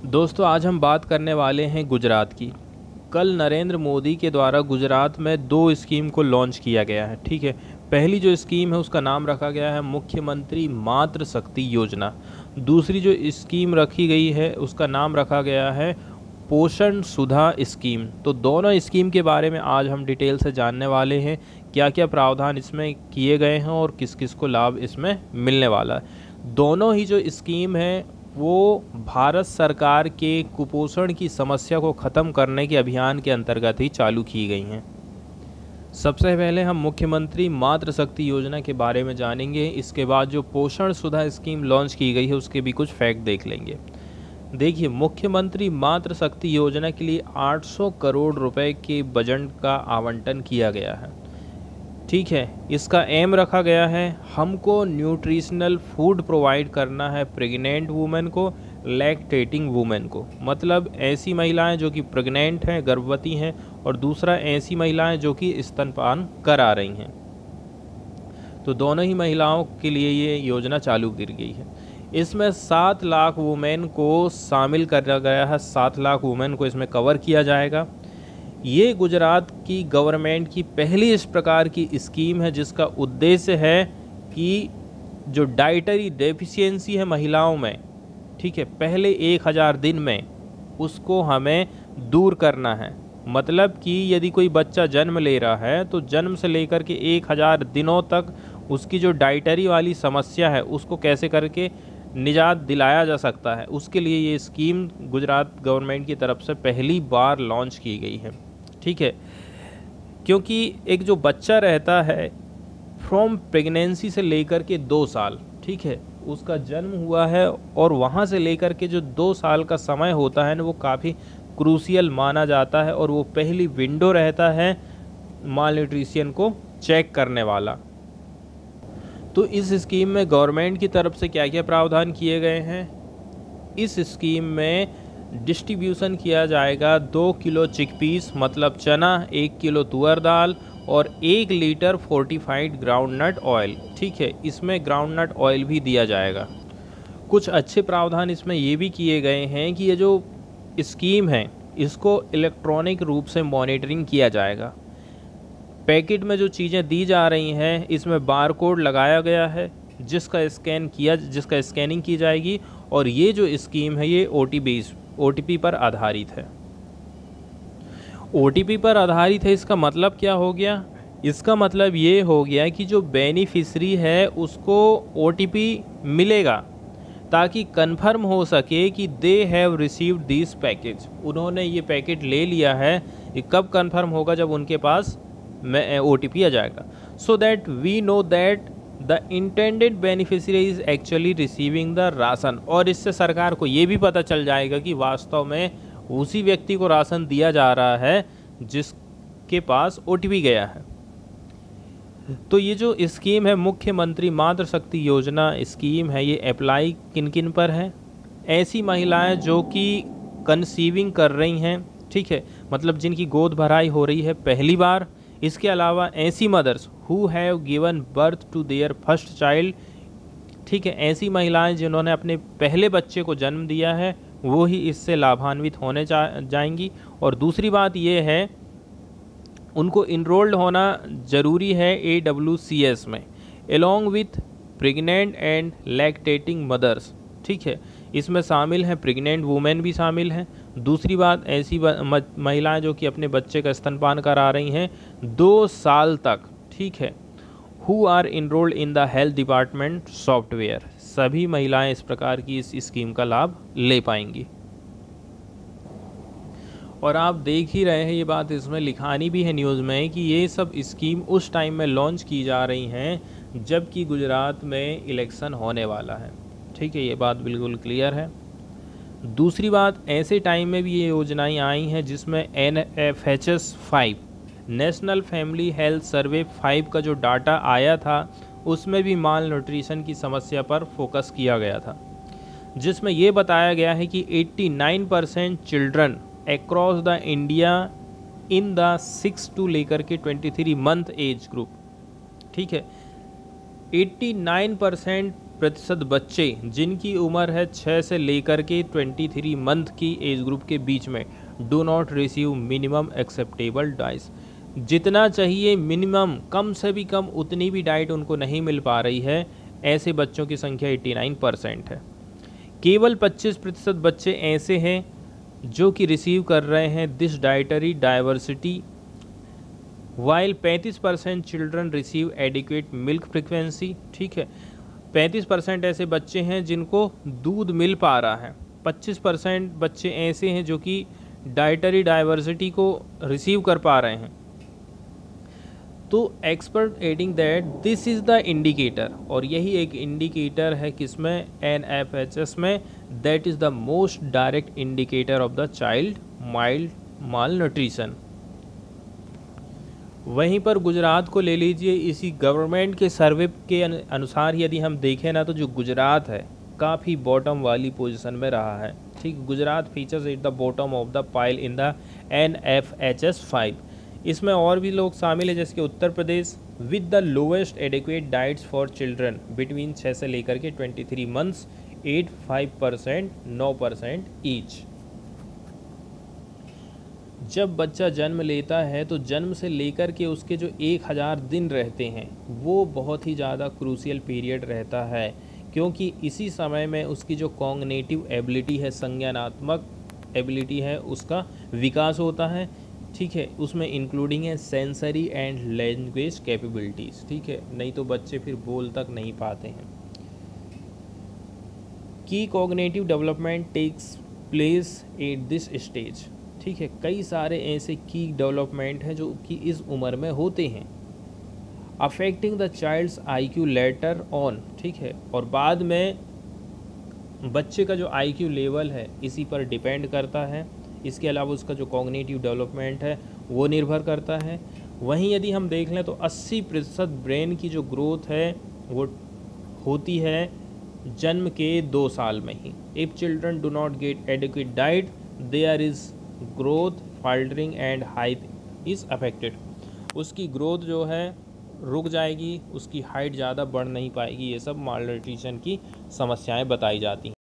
दोस्तों आज हम बात करने वाले हैं गुजरात की। कल नरेंद्र मोदी के द्वारा गुजरात में दो स्कीम को लॉन्च किया गया है। ठीक है, पहली जो स्कीम है उसका नाम रखा गया है मुख्यमंत्री मातृ शक्ति योजना। दूसरी जो स्कीम रखी गई है उसका नाम रखा गया है पोषण सुधा स्कीम। तो दोनों स्कीम के बारे में आज हम डिटेल से जानने वाले हैं, क्या क्या प्रावधान इसमें किए गए हैं और किस किस को लाभ इसमें मिलने वाला है। दोनों ही जो स्कीम है वो भारत सरकार के कुपोषण की समस्या को ख़त्म करने के अभियान के अंतर्गत ही चालू की गई हैं। सबसे पहले हम मुख्यमंत्री मातृ शक्ति योजना के बारे में जानेंगे। इसके बाद जो पोषण सुधा स्कीम लॉन्च की गई है उसके भी कुछ फैक्ट देख लेंगे। देखिए, मुख्यमंत्री मातृ शक्ति योजना के लिए 800 करोड़ रुपए के बजट का आवंटन किया गया है। ठीक है, इसका एम रखा गया है हमको न्यूट्रिशनल फूड प्रोवाइड करना है प्रेग्नेंट वुमेन को, लैक्टेटिंग वुमेन को, मतलब ऐसी महिलाएं जो कि प्रेग्नेंट हैं, गर्भवती हैं, और दूसरा ऐसी महिलाएं जो कि स्तनपान करा रही हैं। तो दोनों ही महिलाओं के लिए ये योजना चालू की गई है। इसमें 7 लाख वुमेन को शामिल करा गया है। 7 लाख वुमेन को इसमें कवर किया जाएगा। ये गुजरात की गवर्नमेंट की पहली इस प्रकार की स्कीम है जिसका उद्देश्य है कि जो डाइटरी डेफिशिएंसी है महिलाओं में, ठीक है, पहले 1000 दिन में उसको हमें दूर करना है। मतलब कि यदि कोई बच्चा जन्म ले रहा है तो जन्म से लेकर के 1000 दिनों तक उसकी जो डाइटरी वाली समस्या है उसको कैसे करके निजात दिलाया जा सकता है, उसके लिए ये स्कीम गुजरात गवर्नमेंट की तरफ से पहली बार लॉन्च की गई है। ठीक है, क्योंकि एक जो बच्चा रहता है फ्रॉम प्रेगनेंसी से लेकर के 2 साल, ठीक है, उसका जन्म हुआ है और वहाँ से लेकर के जो 2 साल का समय होता है ना वो काफ़ी क्रूशियल माना जाता है और वो पहली विंडो रहता है माल न्यूट्रिशन को चेक करने वाला। तो इस स्कीम में गवर्नमेंट की तरफ से क्या क्या प्रावधान किए गए हैं, इस स्कीम में डिस्ट्रीब्यूशन किया जाएगा 2 किलो चिकपीस मतलब चना, 1 किलो तुअर दाल और 1 लीटर फोर्टिफाइड ग्राउंडनट ऑयल। ठीक है, इसमें ग्राउंडनट ऑयल भी दिया जाएगा। कुछ अच्छे प्रावधान इसमें ये भी किए गए हैं कि ये जो स्कीम है इसको इलेक्ट्रॉनिक रूप से मॉनिटरिंग किया जाएगा। पैकेट में जो चीज़ें दी जा रही हैं इसमें बार कोड लगाया गया है जिसका स्कैनिंग की जाएगी और ये जो स्कीम है ये OTP पर आधारित है। OTP पर आधारित है, इसका मतलब क्या हो गया? इसका मतलब ये हो गया कि जो बेनिफिशरी है उसको OTP मिलेगा ताकि कंफर्म हो सके कि they have received this package, उन्होंने ये पैकेट ले लिया है। ये कब कंफर्म होगा? जब उनके पास OTP आ जाएगा। So that we know that the intended beneficiary is actually receiving the ration, और इससे सरकार को ये भी पता चल जाएगा कि वास्तव में उसी व्यक्ति को राशन दिया जा रहा है जिसके पास OTP गया है। तो ये जो स्कीम है मुख्यमंत्री मातृ शक्ति योजना स्कीम है, ये अप्लाई किन किन पर है? ऐसी महिलाएं जो कि कंसीविंग कर रही हैं, ठीक है, मतलब जिनकी गोद भराई हो रही है पहली बार। इसके अलावा ऐसी mothers who have given birth to their first child, ठीक है, ऐसी महिलाएं जिन्होंने अपने पहले बच्चे को जन्म दिया है वो ही इससे लाभान्वित होने जाएंगी। और दूसरी बात ये है उनको इनरोल्ड होना ज़रूरी है AWCS में along with pregnant and lactating mothers. ठीक है, इसमें शामिल हैं प्रेग्नेंट वुमेन भी शामिल हैं। दूसरी बात, ऐसी महिलाएं जो कि अपने बच्चे का स्तनपान करा रही हैं 2 साल तक, ठीक है, who are enrolled in the health department software, सभी महिलाएं इस प्रकार की इस स्कीम का लाभ ले पाएंगी। और आप देख ही रहे हैं ये बात इसमें लिखानी भी है न्यूज़ में कि ये सब स्कीम उस टाइम में लॉन्च की जा रही हैं जबकि गुजरात में इलेक्शन होने वाला है। ठीक है, ये बात बिल्कुल क्लियर है। दूसरी बात, ऐसे टाइम में भी ये योजनाएं आई हैं जिसमें NFHS 5 national family health survey 5 का जो डाटा आया था उसमें भी माल न्यूट्रिशन की समस्या पर फोकस किया गया था, जिसमें ये बताया गया है कि 89% children across the India in the 6 to लेकर के 23 मंथ एज ग्रुप, ठीक है, 89% प्रतिशत बच्चे जिनकी उम्र है 6 से लेकर के 23 मंथ की एज ग्रुप के बीच में do not receive minimum acceptable diet. जितना चाहिए मिनिमम, कम से भी कम उतनी भी डाइट उनको नहीं मिल पा रही है, ऐसे बच्चों की संख्या 89% है। केवल 25% बच्चे ऐसे हैं जो कि रिसीव कर रहे हैं this dietary diversity, while 35% children receive adequate milk frequency. ठीक है, 35% ऐसे बच्चे हैं जिनको दूध मिल पा रहा है, 25% बच्चे ऐसे हैं जो कि डाइटरी डाइवर्सिटी को रिसीव कर पा रहे हैं। तो expert adding that this is the indicator, और यही एक इंडिकेटर है किसमें, NFHS में, that is the most direct indicator of the child mild mall nutrition. वहीं पर गुजरात को ले लीजिए, इसी गवर्नमेंट के सर्वे के अनुसार यदि हम देखें ना, तो जो गुजरात है काफ़ी बॉटम वाली पोजीशन में रहा है। ठीक, Gujarat features at the bottom of the pile in the NFHS 5। इसमें और भी लोग शामिल हैं जैसे कि Uttar Pradesh with the lowest adequate diets for children between 6 से लेकर के 23 मंथ्स, 85%, 9% ईच। जब बच्चा जन्म लेता है तो जन्म से लेकर के उसके जो 1000 दिन रहते हैं वो बहुत ही ज़्यादा क्रूशियल पीरियड रहता है, क्योंकि इसी समय में उसकी जो कॉग्निटिव एबिलिटी है, संज्ञानात्मक एबिलिटी है, उसका विकास होता है। ठीक है, उसमें इंक्लूडिंग है सेंसरी एंड लैंग्वेज कैपेबिलिटीज़। ठीक है, नहीं तो बच्चे फिर बोल तक नहीं पाते हैं। की cognitive development takes place at this stage. ठीक है, कई सारे ऐसे की डेवलपमेंट हैं जो कि इस उम्र में होते हैं, affecting the child's IQ later on. ठीक है, और बाद में बच्चे का जो IQ लेवल है इसी पर डिपेंड करता है। इसके अलावा उसका जो कॉग्निटिव डेवलपमेंट है वो निर्भर करता है। वहीं यदि हम देख लें तो 80% ब्रेन की जो ग्रोथ है वो होती है जन्म के 2 साल में ही। If children do not get adequate diet there is growth faltering and height is affected. उसकी ग्रोथ जो है रुक जाएगी, उसकी हाइट ज़्यादा बढ़ नहीं पाएगी। ये सब माल न्यूट्रिशन की समस्याएं बताई जाती हैं।